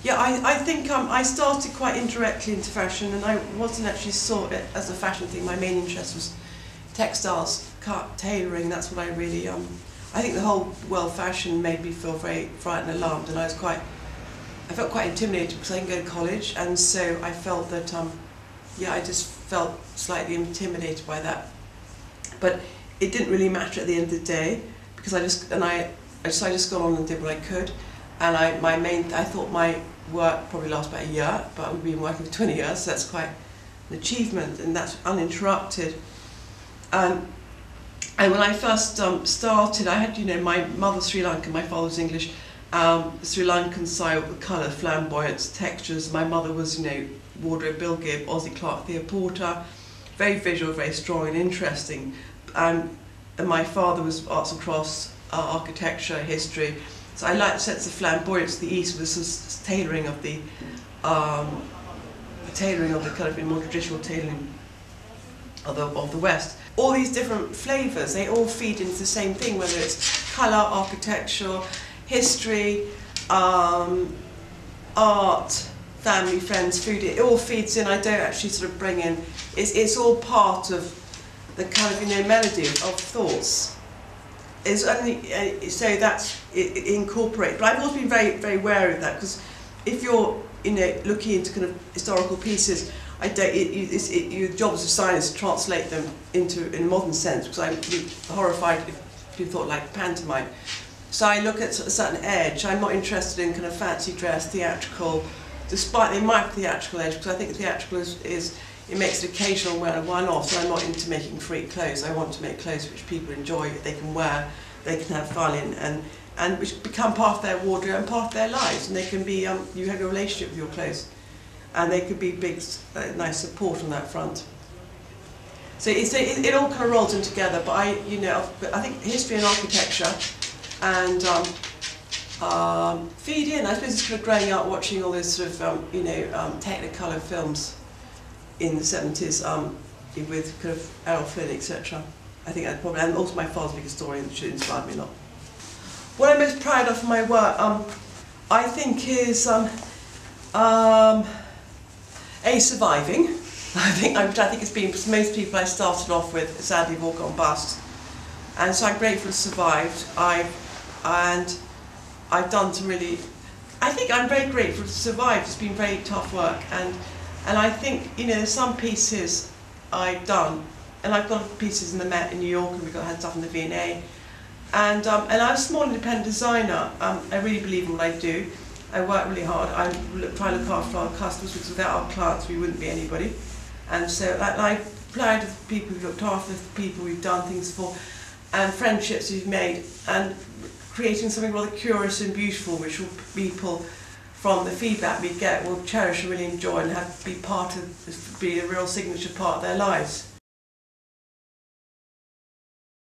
Yeah, I think I started quite indirectly into fashion, and I wasn't actually saw it as a fashion thing. My main interest was textiles, tailoring. That's what I really I think the whole world fashion made me feel very frightened and alarmed, and I felt quite intimidated because I didn't go to college, and so I felt that yeah, I just felt slightly intimidated by that. But it didn't really matter at the end of the day, because I just got on and did what I could, and I thought my work probably lasted about a year, but I've been working for 20 years, so that's quite an achievement, and that's uninterrupted. And when I first started, I had, you know, my mother's Sri Lankan, my father was English, Sri Lankan style, the colour, flamboyance, textures. My mother was, you know, wardrobe Bill Gibb, Aussie Clark, Thea Porter, very visual, very strong and interesting. And my father was arts and crafts, architecture, history. So I liked the sense of flamboyance of the East, with this tailoring of the kind of more traditional tailoring of the West. All these different flavours, they all feed into the same thing, whether it's colour, architecture, history, art, family, friends, food. It all feeds in. I don't actually sort of bring in. It's all part of the kind of, you know, melody of thoughts. It's only so that's it incorporated. But I've always been very, very wary of that, because if you're, you know, looking into kind of historical pieces, your job as a scientist to translate them into in a modern sense, because I'm horrified if people thought like pantomime. So I look at a certain edge. I'm not interested in kind of fancy dress, theatrical, despite they might have theatrical edge, because I think theatrical is it makes it occasional wear and one-off. So I'm not into making freak clothes. I want to make clothes which people enjoy, they can wear, they can have fun in, and which become part of their wardrobe and part of their lives. And they can be, you have a relationship with your clothes, and they could be big, nice support on that front. So it all kind of rolls in together. But I think history and architecture and feed in. I suppose it's kind of growing up watching all those sort of Technicolor films in the 70s with kind of Errol Flynn, etc. I think I'd probably, and also my father's big historian, which inspired me a lot. What I'm most proud of in my work, I think, is surviving. Which I think has been, because most people I started off with sadly have all gone bust, and so I'm grateful to have survived. I've done some really, I think I'm very grateful to survive. It's been very tough work, and I think, you know, there's some pieces I've done, and I've got pieces in the Met in New York, and we've had stuff in the V&A, and I'm a small independent designer. I really believe in what I do. I work really hard. I try to look after our customers, because without our clients we wouldn't be anybody. And so I'm proud of the people we've looked after, the people we've done things for, and friendships we've made, and creating something rather curious and beautiful, which will people, from the feedback we get, will cherish and really enjoy, and be a real signature part of their lives.